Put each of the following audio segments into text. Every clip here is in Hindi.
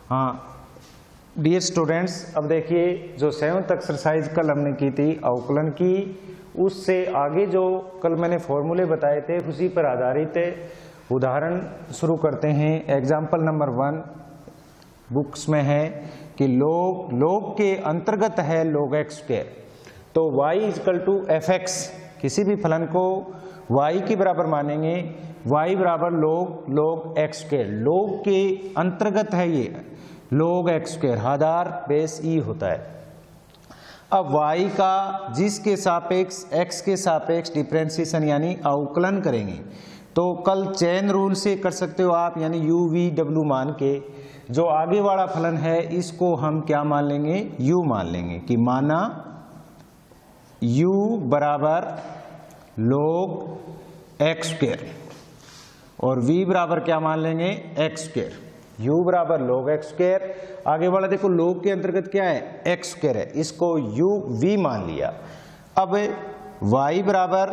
हाँ डियर स्टूडेंट्स, अब देखिए जो 7th एक्सरसाइज कल हमने की थी अवकलन की, उससे आगे जो कल मैंने फॉर्मूले बताए थे उसी पर आधारित उदाहरण शुरू करते हैं। एग्जाम्पल नंबर 1 बुक्स में है कि log के अंतर्गत है log x स्क्वायर। तो y equal to f x, किसी भी फलन को y के बराबर मानेंगे, y बराबर log x स्क्वायर। log के अंतर्गत है ये log x स्क्वायर, आधार बेस e होता है। अब y का जिसके सापेक्ष x के सापेक्ष डिफरेंशिएशन यानी अवकलन करेंगे, तो कल चेन रूल से कर सकते हो आप, यानी u v w मान के जो आगे वाला फलन है इसको हम क्या मान लेंगे, u मान लेंगे कि माना u बराबर log x स्क्वायर और v बराबर क्या मान लेंगे x स्क्वायर। u बराबर log x स्क्वायर, आगे वाला देखो log के अंतर्गत क्या है x स्क्वायर है, इसको u v मान लिया। अब y बराबर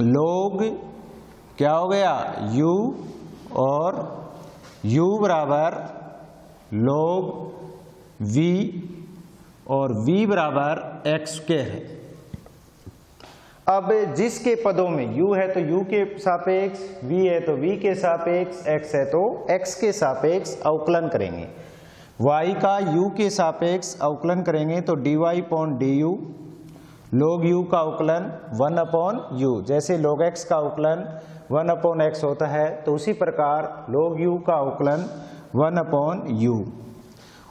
log क्या हो गया u और u बराबर log v और v बराबर x स्क्वायर है। अब जिसके पदों में u है तो u के सापेक्ष, v है तो v के सापेक्ष, x है तो x के सापेक्ष अवकलन करेंगे। y का u के सापेक्ष अवकलन करेंगे तो dy upon du, log u का अवकलन 1 अपॉन u, जैसे log x का अवकलन 1 अपॉन x होता है तो उसी प्रकार log u का अवकलन 1 अपॉन u,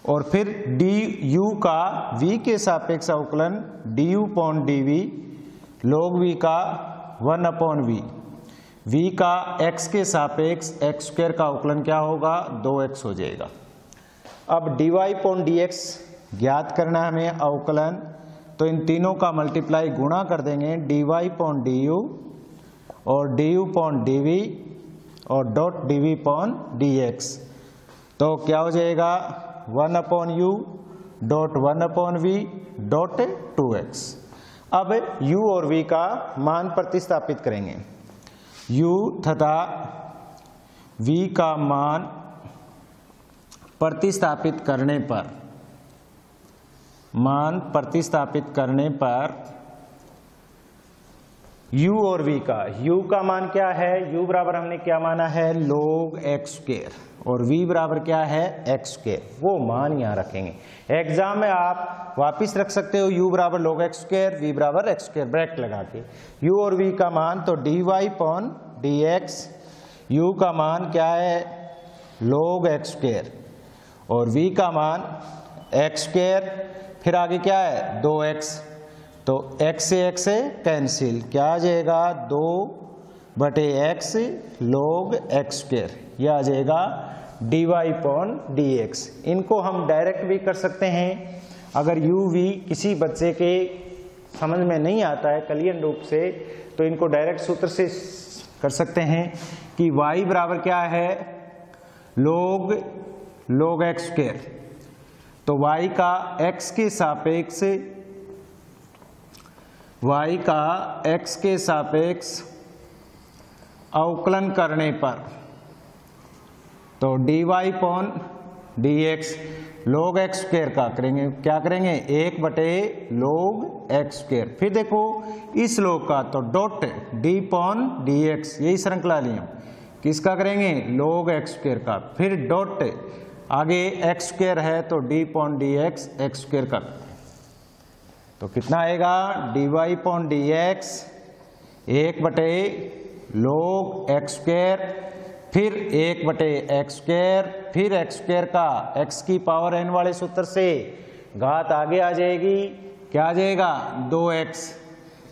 और फिर du का v के सापेक्ष अवकलन du upon dv, log v का 1 अपॉन v, v का x के सापेक्ष x स्क्वायर का अवकलन क्या होगा 2x हो जाएगा। अब dy अपॉन dx ज्ञात करना है हमें अवकलन, तो इन तीनों का मल्टीप्लाई गुणा कर देंगे dy अपॉन du और du अपॉन dv और डॉट dv अपॉन dx, तो क्या हो जाएगा 1 upon u dot 1 upon v dot 2x। अब u और v का मान प्रतिस्थापित करेंगे, u तथा v का मान प्रतिस्थापित करने पर u और v का, u का मान क्या है, u बराबर हमने क्या माना है log x स्क्वायर और v बराबर क्या है x स्क्वायर, वो मान यहाँ रखेंगे। एग्जाम में आप वापिस रख सकते हो u बराबर log x स्क्वायर, v बराबर x स्क्वायर ब्रैकेट लगा के। u और v का मान तो dy अपॉन dx, u का मान क्या है log x स्क्वायर और v का मान x स्क्वायर, फिर आगे क्या है 2x, तो x से x से कैंसिल, क्या आ जाएगा 2/x log x स्क्वायर, यह आ जाएगा dy अपॉन dx। इनको हम डायरेक्ट भी कर सकते हैं, अगर u v किसी बच्चे के समझ में नहीं आता है कलियन रूप से तो इनको डायरेक्ट सूत्र से कर सकते हैं कि y बराबर क्या है log x स्क्वायर, तो y का x के सापेक्ष अवकलन करने पर तो dy upon dx log x square का करेंगे, क्या करेंगे 1/log x स्क्वायर। फिर देखो इस log का तो डॉट d अपॉन dx, यही श्रृंखला नियम, किसका करेंगे log x स्क्वायर का, फिर डॉट आगे x स्क्वायर है तो d upon dx x square का, तो कितना आएगा dy upon dx 1/log x square, फिर 1/x स्क्वायर, फिर x स्क्वायर का x की पावर n वाले सूत्र से घात आगे आ जाएगी, क्या आ जाएगा 2x,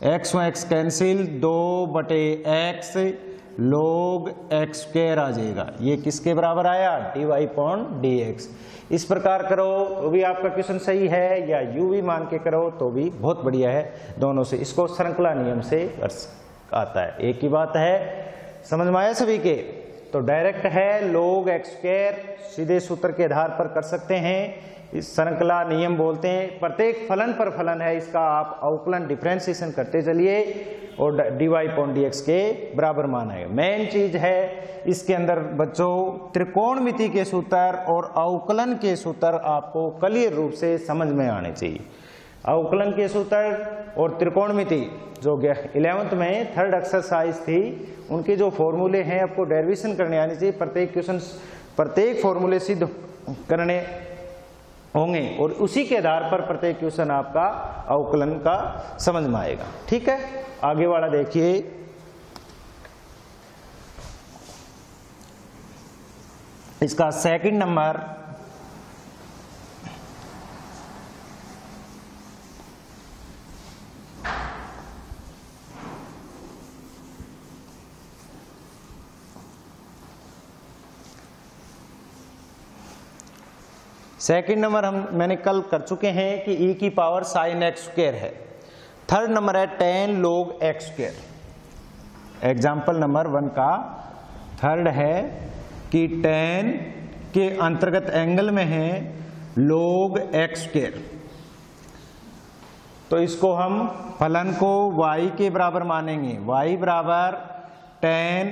x और x cancel 2/x log x square आ जाएगा। ये किसके बराबर आया dy अपॉन dx। इस प्रकार करो तो भी आपका क्वेश्चन सही है, या u भी मान के करो तो भी बहुत बढ़िया है, दोनों से इसको श्रृंखला नियम से आता है। एक ही बात है, समझ में आया सभी के? तो डायरेक्ट है log x स्क्वायर, सीधे सूत्र के आधार पर कर सकते हैं, इस श्रृंखला नियम बोलते हैं। प्रत्येक फलन पर फलन है, इसका आप अवकलन डिफरेंशिएशन करते चलिए, और dy/dx के बराबर मान आएगा। मेन चीज है इसके अंदर बच्चों त्रिकोणमिति के सूत्र और अवकलन के सूत्र आपको क्लियर रूप से समझ में आने चाहिए। अवकलन के सूत्र और त्रिकोणमिति जो 11th में 3rd एक्सरसाइज थी उनके जो फॉर्मूले हैं आपको डेरिवेशन करने आने चाहिए। प्रत्येक फॉर्मूले सिद्ध करने होंगे और उसी के आधार पर प्रत्येक क्वेश्चन आपका अवकलन का समझ में आएगा। ठीक है, आगे वाला देखिए। इसका सेकंड नंबर मैंने कल कर चुके हैं कि e की पावर sin x स्क्वायर है। थर्ड नंबर है tan log x square. Example number 1 का थर्ड है कि tan के अंतर्गत एंगल में है log x स्क्वायर, तो इसको हम फलन को y के बराबर मानेंगे। y बराबर tan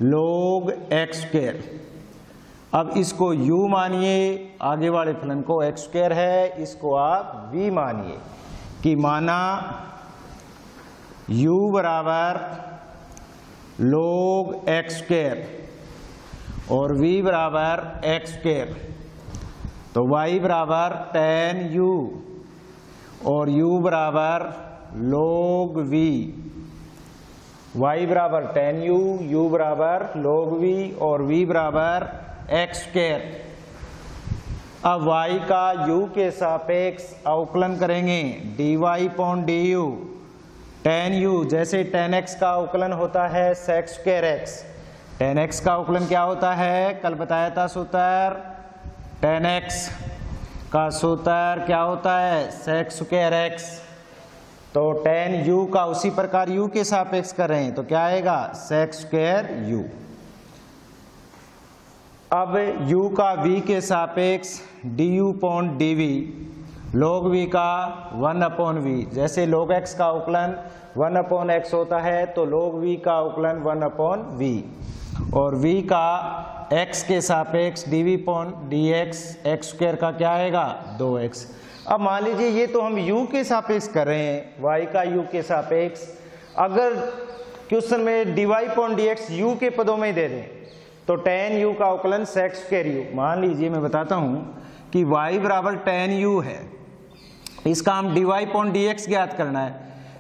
log x स्क्वायर। अब इसको u मानिए, आगे वाले फलन को x स्क्वायर है, इसको आप v मानिए कि माना u बराबर log x स्क्वायर और v बराबर x स्क्वायर, तो y बराबर tan u और u बराबर log v। y बराबर tan u, u बराबर log v और v बराबर x स्क्वायर। अब y का u के सापेक्ष अवकलन करेंगे dy/du tan u, जैसे tan x का अवकलन होता है sec square x। tan x का अवकलन क्या होता है, कल बताया था सूत्र। tan x का सूत्र क्या होता है, sec स्क्वायर x। तो tan u का उसी प्रकार u के सापेक्ष करें तो क्या आएगा, sec स्क्वायर u। अब u का v के सापेक्ष du/dv, log v का 1/v, जैसे log x का अवकलन 1/x होता है तो log v का अवकलन 1/v और v का x के सापेक्ष dv/dx x स्क्वायर का क्या आएगा 2x। अब मान लीजिए ये तो हम u के सापेक्ष कर रहे हैं, y का u के सापेक्ष। अगर क्वेश्चन में dy/dx u के पदों में दे दें तो tan u का अवकलन sec स्क्वायर u। मान लीजिए मैं बताता हूं कि y बराबर tan u है, इसका हम dy/dx ज्ञात करना है,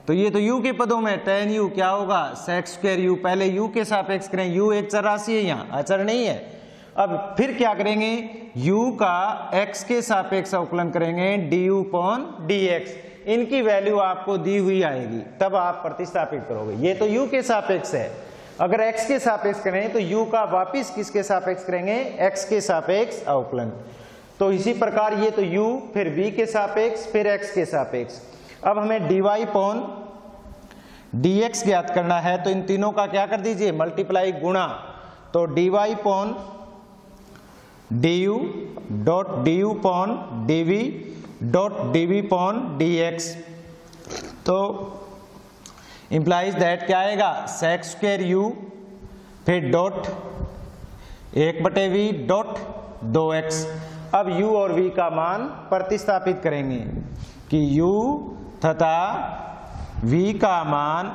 तो ये तो u के पदों में tan u क्या होगा sec स्क्वायर u। पहले u के सापेक्ष करें, u एक चर राशि है, यहाँ अचर नहीं है। अब फिर क्या करेंगे, u का x के सापेक्ष अवकलन करेंगे du/dx। इनकी वैल्यू आपको दी हुई आएगी, तब आप प्रतिस्थापित करोगे। ये तो u के सापेक्ष है, अगर x के सापेक्ष करें तो u का वापिस किसके सापेक्ष करेंगे, x के सापेक्ष अवकलन। तो इसी प्रकार ये तो u, फिर v के सापेक्ष, फिर x के सापेक्ष। अब हमें dy/dx ज्ञात करना है, तो इन तीनों का क्या कर दीजिए, मल्टीप्लाई, गुणा। तो dy/du/dv/dv/dx, तो इंप्लाइज दैट क्या आएगा, sec स्क्वायर u, फिर डॉट 1/v डॉट 2x। अब u और v का मान प्रतिस्थापित करेंगे कि u तथा v का मान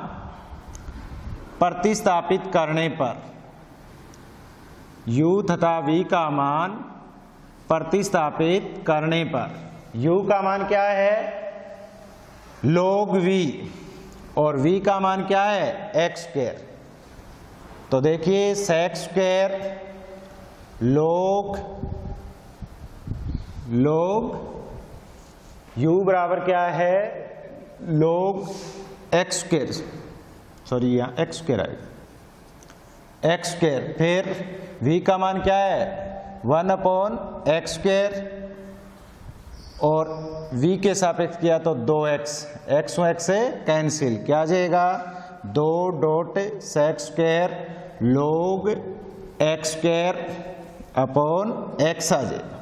प्रतिस्थापित करने पर, u तथा v का मान प्रतिस्थापित करने पर, u का मान क्या है log v और v का मान क्या है x स्क्वायर। तो देखिए sec स्क्वायर log u बराबर क्या है log x स्क्वायर, सॉरी यहाँ x स्क्वायर आएगा, x स्क्वायर। फिर v का मान क्या है 1/x स्क्वायर और v के सापेक्ष किया तो 2x, x और x से कैंसिल, क्या आ जाएगा 2.sec square log x square upon x आ जाएगा।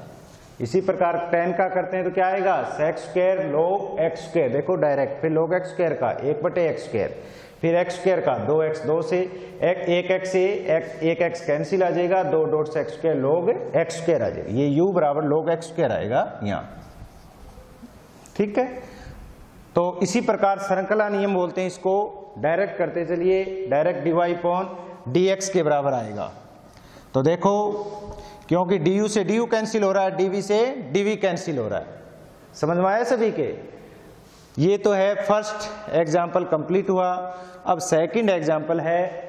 इसी प्रकार tan का करते हैं तो क्या आएगा sec square log x square, देखो डायरेक्ट, फिर log x स्क्वायर का 1/x स्क्वायर, फिर एक्स स्क्वायर का 2x, 2 से एक एक्स से एक एक्स कैंसिल आ जाएगा, 2 डॉट से x square log x square आ जाएगा, ये u बराबर लॉग एक्स स्क्वायर आएगा यहाँ। ठीक है, तो इसी प्रकार श्रृंखला नियम बोलते हैं इसको। डायरेक्ट करते चलिए, डायरेक्ट dy अपॉन dx के बराबर आएगा। तो देखो, क्योंकि du से du कैंसिल हो रहा है, dv से dv कैंसिल हो रहा है, समझ में आया सभी के। ये तो है फर्स्ट एग्जाम्पल कंप्लीट हुआ। अब सेकंड एग्जाम्पल है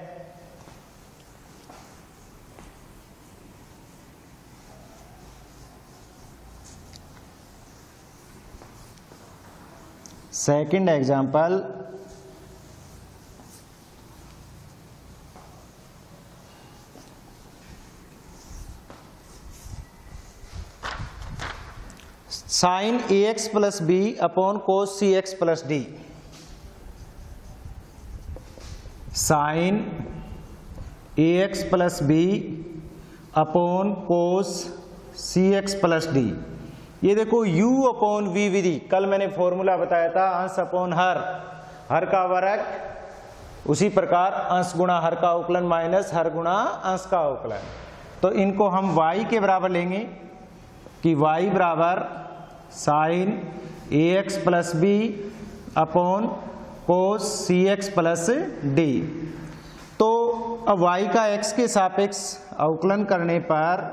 second example sine a x plus b upon cos c x plus d. Sine a x plus b upon cos c x plus d. ये देखो u अपॉन वी विधि, कल मैंने फॉर्मूला बताया था, अंश अपॉन हर का वर्ग, उसी प्रकार अंश गुणा हर का अवकलन माइनस हर गुणा अंश का अवकलन। तो इनको हम y के बराबर लेंगे कि y बराबर sine a x plus b upon cos c x plus d. तो अब y का x के सापेक्ष अवकलन करने पर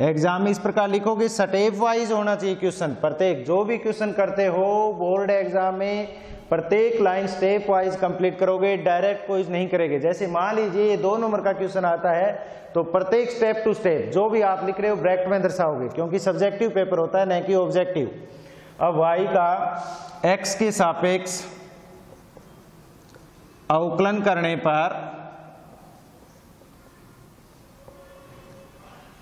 एग्जाम में इस प्रकार लिखोगे, स्टेप वाइज होना चाहिए क्वेश्चन। प्रत्येक जो भी क्वेश्चन करते हो बोर्ड एग्जाम में, प्रत्येक लाइन स्टेप वाइज कंप्लीट करोगे, डायरेक्ट क्विज नहीं करेंगे। जैसे मान लीजिए ये 2 नंबर का क्वेश्चन आता है, तो प्रत्येक स्टेप टू स्टेप जो भी आप लिख रहे हो ब्रैकेट में दर्शाओगे, क्योंकि सब्जेक्टिव पेपर होता है न कि ऑब्जेक्टिव। अब y का x के सापेक्ष अवकलन करने पर,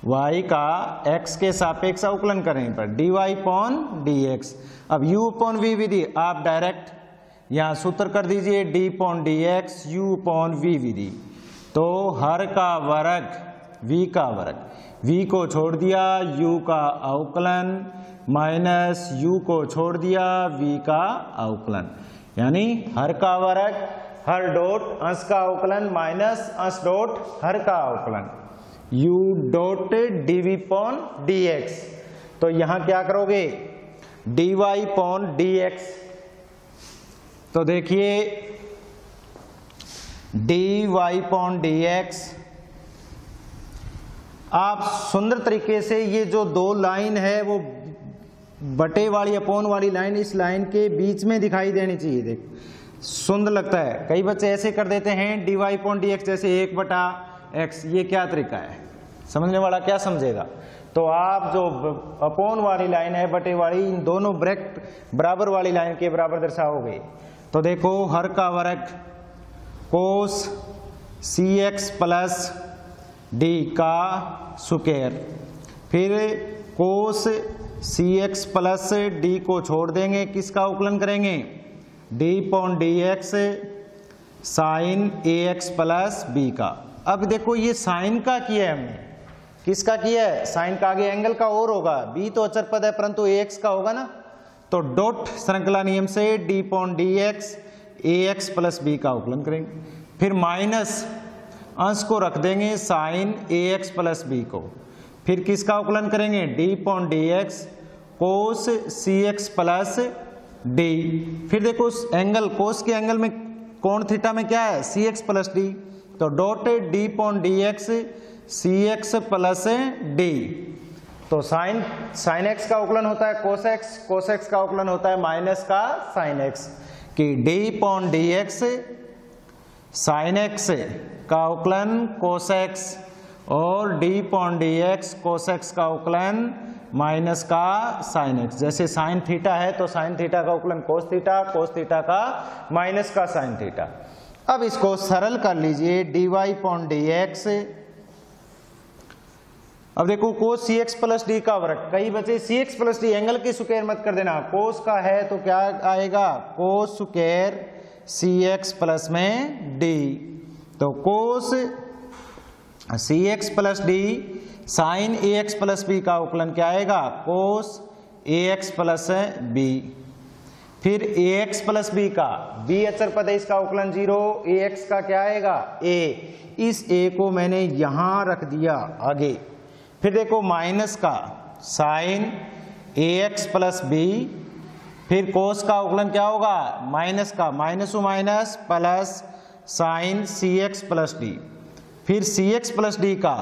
y का x के सापेक्ष अवकलन करने पर dy अपॉन dx। अब u अपॉन v विधि आप डायरेक्ट यहां सूत्र कर दीजिए, d upon dx u upon v विधि। तो हर का वर्ग v का वर्ग, v को छोड़ दिया u का अवकलन माइनस u को छोड़ दिया v का अवकलन, यानी हर का वर्ग हर डॉट अंश का अवकलन माइनस अंश डॉट हर का अवकलन u dot dv upon dx। तो यहां क्या करोगे, dy अपॉन dx। तो देखिए dy अपॉन dx, आप सुंदर तरीके से ये जो 2 लाइन है वो बटे वाली अपोन वाली लाइन इस लाइन के बीच में दिखाई देनी चाहिए। देख सुंदर लगता है, कई बच्चे ऐसे कर देते हैं dy अपॉन dx जैसे 1/x, ये क्या तरीका है, समझने वाला क्या समझेगा। तो आप जो अपोन वाली लाइन है बटे वाली, इन दोनों ब्रैकेट बराबर वाली लाइन के बराबर दर्शाओगे। तो देखो हर का वर्ग cos c x plus d का स्क्वायर, फिर cos c x plus d को छोड़ देंगे, किसका अवकलन करेंगे, d upon d x sine a x plus b का। अब देखो ये साइन का किया है हमने, किसका किया है, साइन का, आगे एंगल का और होगा, बी तो अचर पद है परंतु ए एक्स का होगा ना। तो डॉट श्रृंखला नियम से डी अपॉन डी एक्स ए एक्स प्लस बी का अवकलन करेंगे, फिर माइनस अंश को रख देंगे sign a x plus B को, फिर किसका अवकलन करेंगे, डी अपॉन डी एक्स कोस सी एक्स प्लस डी। फिर देखो एंगल, कोस के एंगल में कोण थीटा में क्या है, सी एक्स प्लस डी। तो dot d upon d x c x plus d. तो साइन एक्स का अवकलन होता है कोस एक्स का अवकलन होता है माइनस का साइन एक्स, कि d upon d x sine x का अवकलन कोस एक्स और d upon d x cos x का अवकलन माइनस का साइन एक्स। जैसे साइन थीटा है तो साइन थीटा का अवकलन कोस थीटा का माइनस का साइन थीटा। अब इसको सरल कर लीजिए, d y upon d x. अब देखो cos c x plus d का वर्ग, कई बच्चे c x plus D angle की स्क्वायर मत कर देना, कोस का है तो क्या आएगा, कोस स्क्वायर सी एक्स प्लस में डी। तो कोस c x plus d sine a x plus b का अवकलन क्या आएगा, कोस ए एक्स प्लस बी। फिर ax प्लस बी का, b अचर पद है, इसका अवकलन 0, ax का क्या आएगा a, इस a को मैंने यहां रख दिया आगे। फिर देखो माइनस का साइन ax प्लस बी, फिर कोस का अवकलन क्या होगा माइनस का, minus two minus plus sign cx plus D, फिर cx प्लस डी का,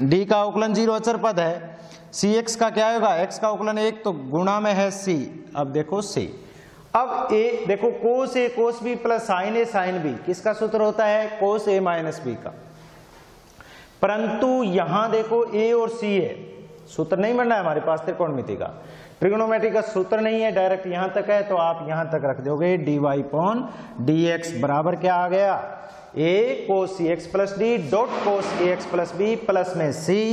d का अवकलन 0 अचर पद है, cx का क्या होगा, x का अवकलन 1 तो गुणा में है c। अब देखो c, अब a देखो cos a cos b plus sine a sine b, किसका सूत्र होता है कोस a माइनस b का। परंतु यहां देखो a और c है, सूत्र नहीं बन रहा है हमारे पास त्रिकोणमिति का, ट्रिग्नोमेट्री का सूत्र नहीं है, डायरेक्ट यहां तक है, तो आप यहां तक रख दोगे dy अपॉन dx बराबर क्या आ गया a cos cx plus d dot cos ax plus b plus में c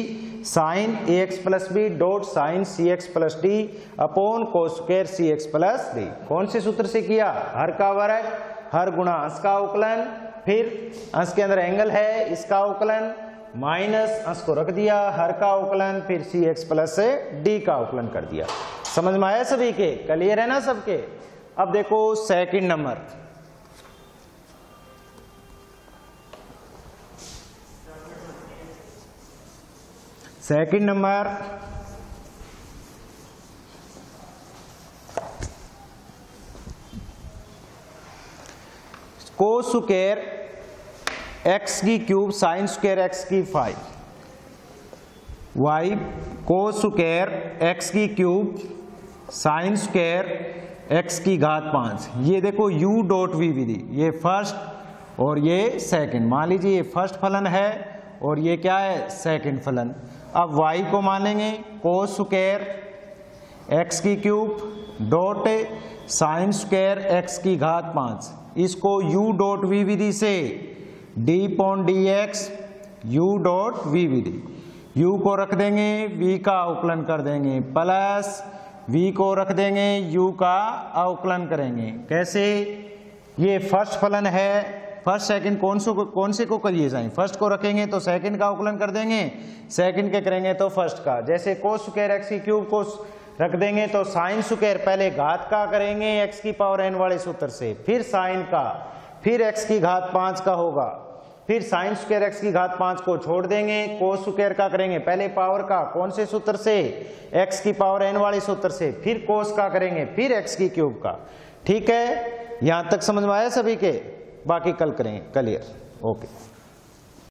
sine ax plus b dot sine cx plus d upon cos square cx plus d. कौन से सूत्र से किया, हर का वर्ग, हर गुणा अंश का अवकलन, फिर अंश के अंदर एंगल है इसका अवकलन, माइनस अंश को रख दिया, हर का अवकलन, फिर cx प्लस से d का अवकलन कर दिया। समझ में आया सभी के, क्लियर है ना सबके। अब देखो second number, second number cos square x की क्यूब साइन स्क्वायर एक्स की 5, वाई कोस स्क्वायर एक्स की क्यूब साइन स्क्वायर एक्स की घात 5। ये देखो u डॉट वी विधि, ये फर्स्ट और ये सेकंड, मान लीजिए ये फर्स्ट फलन है और ये क्या है सेकंड फलन। अब y को मानेंगे कोस स्क्वायर एक्स की cube dot sine square x की घात 5, इसको u डॉट वी विधि से d upon d x u dot v विधि, u को रख देंगे v का अवकलन कर देंगे प्लस v को रख देंगे u का अवकलन करेंगे। कैसे, ये फर्स्ट फलन है, फर्स्ट सेकंड कौन से को करिए साइन, फर्स्ट को रखेंगे तो सेकंड का अवकलन कर देंगे, सेकंड के करेंगे तो फर्स्ट का। जैसे कोस स्क्वायर एक्स की क्यूब को रख देंगे तो साइन स्क्वायर पहले घात का करेंगे एक्स की पावर n वाले सूत्र से, फिर साइन का, फिर एक्स की घात 5 का होगा, फिर साइन स्क्वायर एक्स की घात 5 को छोड़ देंगे, कोस स्क्वायर का करेंगे पहले पावर का, कौन से सूत्र से एक्स की पावर n वाले सूत्र से, फिर कोस का करेंगे, फिर एक्स की क्यूब का। ठीक है, यहां तक समझ में आया सभी के, बाकी कल करेंगे, क्लियर, ओके।